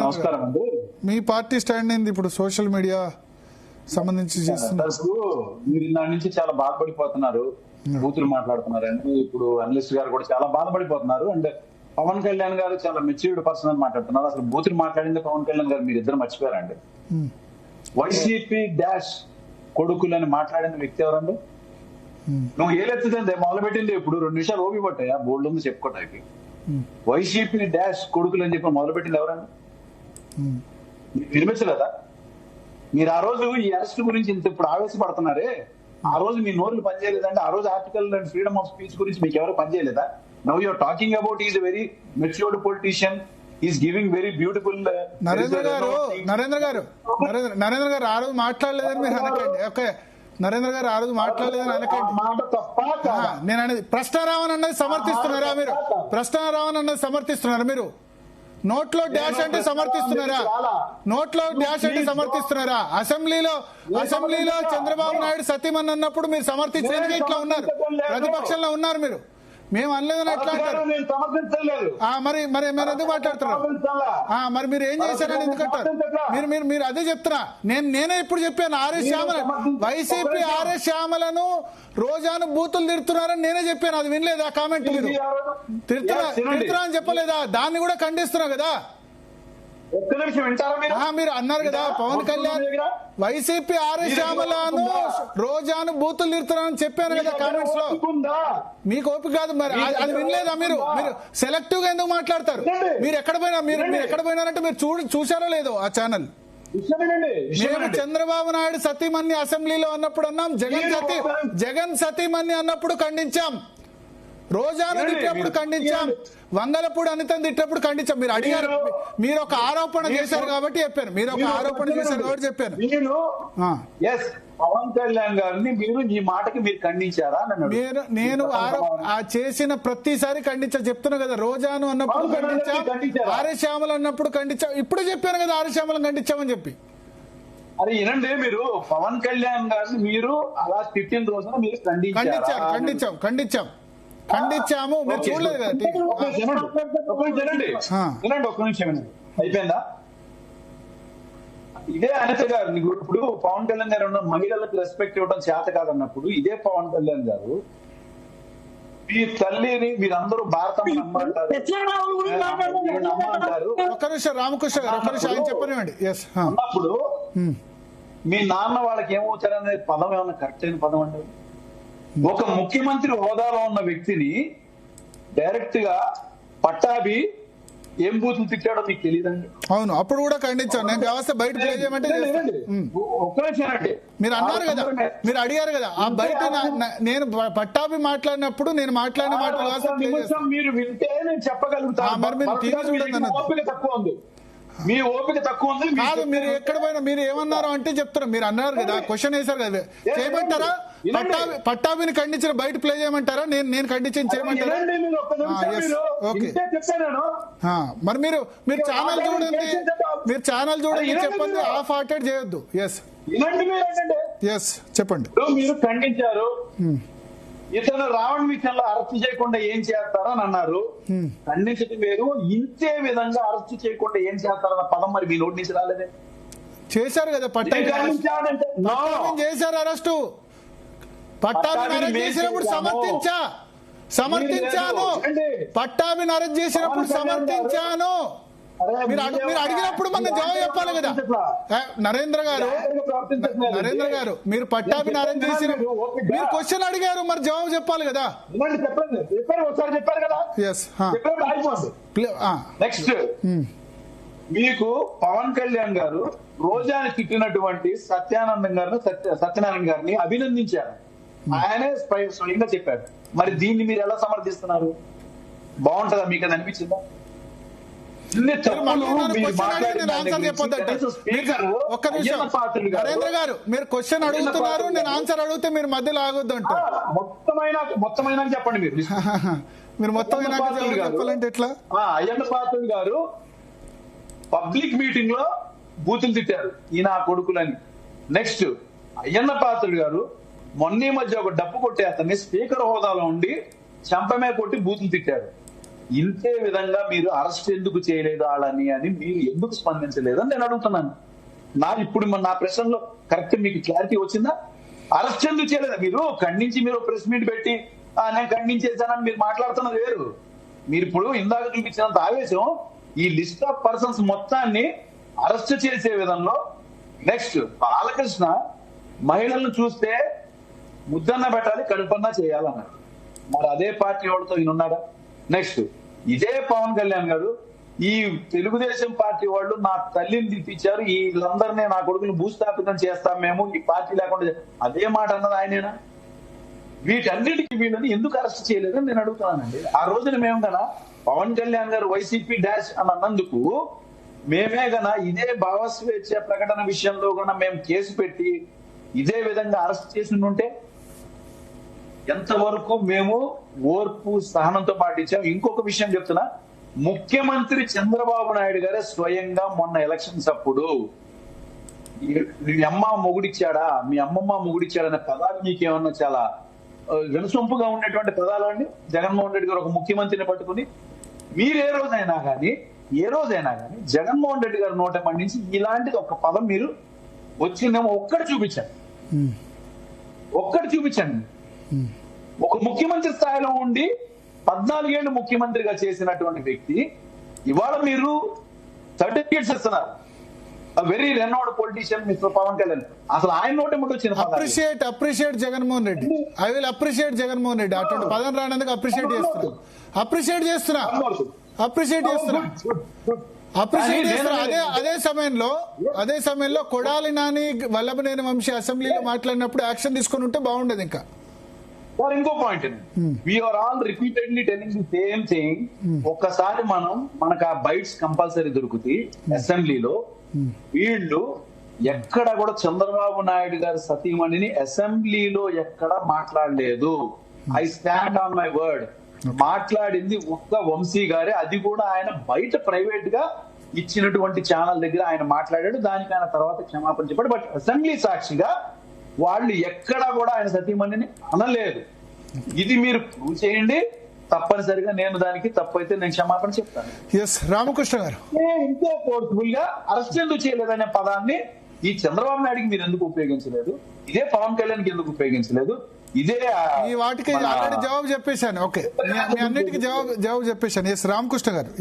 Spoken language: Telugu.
నమస్కారం అండి. మీ పార్టీ స్టాండ్ ఏంది ఇప్పుడు సోషల్ మీడియా సంబంధించి చేస్తున్నారు? మీరు నా నుంచి చాలా బాధపడిపోతున్నారు, బూతులు మాట్లాడుతున్నారు అండి. ఇప్పుడు అనలిస్ట్ గారు కూడా చాలా బాధపడిపోతున్నారు. అండ్ పవన్ కళ్యాణ్ గారు చాలా మెచ్యూర్డ్ పర్సన్ అని మాట్లాడుతున్నారు. అసలు బూతులు మాట్లాడింది పవన్ కళ్యాణ్ గారు, మీరు ఇద్దరు మర్చిపోయారండి. వైసీపీ డాష్ కొడుకులని మాట్లాడిన వ్యక్తి ఎవరండి? నువ్వు ఏలెత్తుతుంది మొదలుపెట్టింది ఇప్పుడు 2 నిమిషాలు ఓపి పట్టాయా బోర్డు ఉంది చెప్పుకోవటానికి. వైసీపీ డాష్ కొడుకులు అని చెప్పి మొదలుపెట్టింది ఎవరండి? వినిపించలేదా? మీరు ఆ రోజు ఈ అరెస్ట్ గురించి ఇంత ఇప్పుడు ఆవేశపడుతున్నారే, ఆ రోజు మీ నోర్లు పనిచేయలేదంటే, ఆ రోజు article and freedom of speech గురించి మీకు ఎవరు పనిచేయలేదా? Now you are talking about is very matured politician, is giving very beautiful. Narendra గారు ఆ రోజు మాట్లాడలేదని మీరు అనకండి. ఓకే, నరేంద్ర గారు ఆ రోజు మాట్లాడలేదని అనకండి. నేను అనేది ప్రశ్నారావణ్ అన్నది సమర్థిస్తున్నారా మీరు? ప్రశ్నారావణ్ అన్నది సమర్థిస్తున్నారా మీరు? నోట్లో డాష్ అంటే సమర్థిస్తున్నారా? నోట్లో డాష్ అంటే సమర్థిస్తున్నారా? అసెంబ్లీలో చంద్రబాబు నాయుడు సతీమణి అన్నప్పుడు మీరు సమర్థించేందుకు ఇట్లా ఉన్నారు, ప్రతిపక్షంలో ఉన్నారు మీరు. మేము అనలేదని ఎట్లా అంటారు? మరి ఎందుకు మాట్లాడుతున్నారు? మరి మీరు ఏం చేశారని ఎందుకంటారు? మీరు అదే చెప్తున్నా. నేనే ఇప్పుడు చెప్పాను, ఆర్ఎస్ శ్యామల వైసీపీ ఆర్ఎస్ శ్యామలను రోజాను బూతులు తిడుతున్నారని నేనే చెప్పాను. అది వినలేదా? కామెంట్ మీరు తిడుతున్నా అని చెప్పలేదా? దాన్ని కూడా ఖండిస్తున్నా కదా. మీరు అన్నారు కదా పవన్ కళ్యాణ్ వైసీపీ ఆర్ఎస్ శ్యామలను రోజాను బూతులు తిడుతున్నారని చెప్పాను కదా కామెంట్స్ లో. మీకు ఓపిక కాదు మరి, అది వినలేదా? మీరు సెలెక్టివ్ గా ఎందుకు మాట్లాడతారు? మీరు ఎక్కడ పోయినారంటే మీరు చూసారో లేదో ఆ ఛానల్. మేము చంద్రబాబు నాయుడు సతీమణి అసెంబ్లీలో అన్నప్పుడు అన్నాం, జగన్ సతీమణి అన్నప్పుడు ఖండించాం, రోజాను తిట్టినప్పుడు ఖండించాం, వంగలపూడి అనితను తిట్టినప్పుడు ఖండించాం. మీరు అడిగారు, మీరు ఒక ఆరోపణ చేశారు కాబట్టి చెప్పాను. మీరు ఒక ఆరోపణ చేశారు కాబట్టి చెప్పాను. పవన్ కళ్యాణ్ గారిని మీరు ఈ మాటకి మీరు ఖండించారా? నేను చేసిన ప్రతిసారి ఖండించా, చెప్తున్నా కదా. రోజాను అన్నప్పుడు ఖండించాం, ఆర్ఎస్ శ్యామల అన్నప్పుడు ఖండించాం. ఇప్పుడు చెప్పాను కదా ఆర్ఎస్ శ్యామలను ఖండించామని చెప్పి. అరే వినండి, మీరు పవన్ కళ్యాణ్ గారిని మీరు అలా తిట్టిన రోజున మీరు ఖండించాము. మీరు చూడలేదు కదా. వినండి, ఒక్క నిమిషం వినండి, అయిపోయిందా? ఇదే అనిత గారు ఇప్పుడు పవన్ కళ్యాణ్ గారు ఉన్న మహిళలకు రెస్పెక్ట్ ఇవ్వడం చేత కాదన్నప్పుడు, ఇదే పవన్ కళ్యాణ్ గారు మీ తల్లిని మీరందరూ భారతం నమ్మంటారు. ఒక్క నిమిషం రామకృష్ణ గారు, ఒక్క నిమిషం ఆయన చెప్పనివ్వండి. అన్నప్పుడు మీ నాన్న వాళ్ళకి ఏమవుతారనే పదం ఏమన్నా కరెక్ట్ అయిన పదం అంటారు? ఒక ముఖ్యమంత్రి హోదాలో ఉన్న వ్యక్తిని డైరెక్ట్ గా పట్టాభి ఏం బూతులు తిట్టాడో మీకు తెలియదండి? అవును, అప్పుడు కూడా ఖండించాను. నేను వ్యవస్థ బయట ప్లే చేయమంటే మీరు అన్నారు కదా, మీరు అడిగారు కదా. ఆ బయట నేను పట్టాభి మాట్లాడినప్పుడు నేను మాట్లాడిన మాటలు మీరు వింటే నేను చెప్పగలుగుతాను. మరి మీరు టీవీ చూడండి అన్నది. ఓపిక తక్కువ ఉంది, మీ ఓపిక తక్కువ ఉంది. కాదు, మీరు ఎక్కడ పోయినా మీరు ఏమన్నారు అంటే చెప్తారు. మీరు అన్నారు కదా, క్వశ్చన్ వేశారు కదా, చేయమంటారా? పట్టాభిని ఖండించిన బయట ప్లే చేయమంటారా? నేను ఖండించిన చేయమంటారా? మరి మీరు ఛానల్ చూడండి, చెప్పండి, హాఫ్ హార్టెడ్ చేయొద్దు. చెప్పండి. మీరు ఖండించారు, ఇతను రావణ విషయంలో అరెస్ట్ చేయకుండా ఏం చేస్తారో అని అన్నారు. ఖండించడం వేరు, ఇంతే విధంగా అరెస్ట్ చేయకుండా ఏం చేస్తారన్న పదం మరి మీ నోటి నుంచి రాలేదే? చేశారు కదా, పట్టాభిని చేశారు అరెస్టు. పట్టాభిని అరెస్ట్ చేసినప్పుడు సమర్థించాను. పట్టాభిని అరెస్ట్ చేసినప్పుడు సమర్థించాను. మీరు అడిగినప్పుడు మన జవాబు చెప్పాలి కదా. నరేంద్ర గారు మీరు పట్టాభిని అరెస్ట్ చేసినప్పుడు మీరు క్వశ్చన్ అడిగారు, మరి జవాబు చెప్పాలి కదా. నెక్స్ట్, మీకు పవన్ కళ్యాణ్ గారు రోజాని తిట్టినటువంటి సత్యనారాయణ గారిని అభినందించారు. ఆయనే స్వయంగా చెప్పారు. మరి దీన్ని మీరు ఎలా సమర్థిస్తున్నారు? బాగుంటుందా? మీకు అది అనిపించిందా? నరేంద్ర గారు మీరు క్వశ్చన్ అడుగుతున్నారు, నేను ఆన్సర్ అడిగితే మీరు మధ్యలో ఆగొద్దు అంటారు. మొత్తమైన చెప్పండి. మీరు మొత్తం చెప్పాలంటే ఎట్లా? అయ్యన్న పాత్రుడు గారు పబ్లిక్ మీటింగ్ లో బూతులు తిట్టారు, ఈయన కొడుకులని. నెక్స్ట్, అయ్యన్న పాత్రుడు గారు మొన్న మధ్య ఒక డప్పు కొట్టే అతన్ని స్పీకర్ హోదాలో ఉండి చంపమే కొట్టి బూతులు తిట్టారు. ఇంతే విధంగా మీరు అరెస్ట్ ఎందుకు చేయలేదు వాళ్ళని అని మీరు ఎందుకు స్పందించలేదని నేను అడుగుతున్నాను. ఇప్పుడు నా ప్రశ్నలో కరెక్ట్ మీకు క్లారిటీ వచ్చిందా? అరెస్ట్ ఎందుకు చేయలేదు? మీరు ఖండించి మీరు ప్రెస్ మీట్ పెట్టి నేను ఖండించేసానని మీరు మాట్లాడుతున్నది వేరు. మీరు ఇప్పుడు ఇందాక చూపించినంత ఆవేశం ఈ లిస్ట్ ఆఫ్ పర్సన్స్ మొత్తాన్ని అరెస్ట్ చేసే విధంలో. నెక్స్ట్ బాలకృష్ణ మహిళలను చూస్తే ముద్దన్న పెట్టాలి, కడుపన్నా చేయాలన్నారు. మరి అదే పార్టీ వాళ్ళతో ఈయన ఉన్నాడా? నెక్స్ట్ ఇదే పవన్ కళ్యాణ్ గారు ఈ తెలుగుదేశం పార్టీ వాళ్ళు నా తల్లిని తిప్పించారు, వీళ్ళందరినీ నా కొడుకులు భూస్థాపితం చేస్తాం మేము, ఈ పార్టీ లేకుండా అదే మాట అన్నది ఆయనేనా? వీటన్నిటికీ వీళ్ళని ఎందుకు అరెస్ట్ చేయలేదని నేను అడుగుతున్నానండి. ఆ రోజున మేము గన పవన్ కళ్యాణ్ గారు వైసీపీ డాష్ అని అన్నందుకు మేమే గన ఇదే భావస్వేచ్ఛ ప్రకటన విషయంలో గన మేము కేసు పెట్టి ఇదే విధంగా అరెస్ట్ చేసి ఉంటే ఎంతవరకు మేము ఓర్పు సహనంతో పాటించాం. ఇంకొక విషయం చెప్తున్నా, ముఖ్యమంత్రి చంద్రబాబు నాయుడు గారే స్వయంగా మొన్న ఎలక్షన్స్ అప్పుడు మీ అమ్మ మొగుడిచ్చాడా, మీ అమ్మమ్మ మొగుడిచ్చాడనే పదాలు మీకేమన్నా చాలా వినసొంపుగా ఉండేటువంటి పదాలు అండి? జగన్మోహన్ రెడ్డి గారు ఒక ముఖ్యమంత్రిని పట్టుకుని మీరు ఏ రోజైనా కానీ జగన్మోహన్ రెడ్డి గారి నోట నుంచి ఇలాంటిది ఒక పదం మీరు వచ్చిందేమో ఒక్కటి చూపించండి. ఒక ముఖ్యమంత్రి స్థాయిలో ఉండి 14 ఏళ్ళు ముఖ్యమంత్రిగా చేసినటువంటి వ్యక్తి ఇవాళ మీరు సర్టిఫికేట్స్ ఇస్తున్నారు. Very renowned politician mister Pawan Kalyan. అసలు ఆయన నోటి ముందు వచ్చిన appreciate Jaganmohan Reddy. I will appreciate Jaganmohan Reddy. అటువంటి పదం రానందుకు అప్రిషియేట్ చేస్తున్నా. అదే సమయంలో కొడాలి నాని వల్లభనేని వంశీ అసెంబ్లీలో మాట్లాడినప్పుడు యాక్షన్ తీసుకుని ఉంటే బాగుండేది. ఇంకా ఇంకో point, we are all repeatedly telling the same thing. ఒక్కసారి మనకు ఆ బైట్స్ కంపల్సరీ దొరుకుతాయి అసెంబ్లీలో. వీళ్ళు ఎక్కడ కూడా చంద్రబాబు నాయుడు గారి సతీమణిని అసెంబ్లీలో ఎక్కడ మాట్లాడలేదు. I stand on my word. మాట్లాడింది ఒక్క వంశీ గారే, అది కూడా ఆయన బయట ప్రైవేట్ గా ఇచ్చినటువంటి ఛానల్ దగ్గర ఆయన మాట్లాడాడు. దానికి ఆయన తర్వాత క్షమాపణ చెప్పాడు. బట్ అసెంబ్లీ సాక్షిగా వాళ్ళు ఎక్కడా కూడా ఆయన సతీమణిని అనలేదు. ఇది మీరు ప్రూవ్ చేయండి, తప్పనిసరిగా నేను దానికి తప్పు అయితే నేను క్షమాపణ చెప్తాను. రామకృష్ణ గారు, ఇంకో ఫోర్స్ఫుల్ గా అరెస్ట్ ఎందుకు చేయలేదనే పదాన్ని ఈ చంద్రబాబు నాయుడికి మీరు ఎందుకు ఉపయోగించలేదు? ఇదే పవన్ కళ్యాణ్కి ఎందుకు ఉపయోగించలేదు? ఇదే వాటికి ఆల్రెడీ జవాబు చెప్పేశాను. ఓకే, మీ అన్నిటికీ జవాబు చెప్పేశాను. రామకృష్ణ గారు.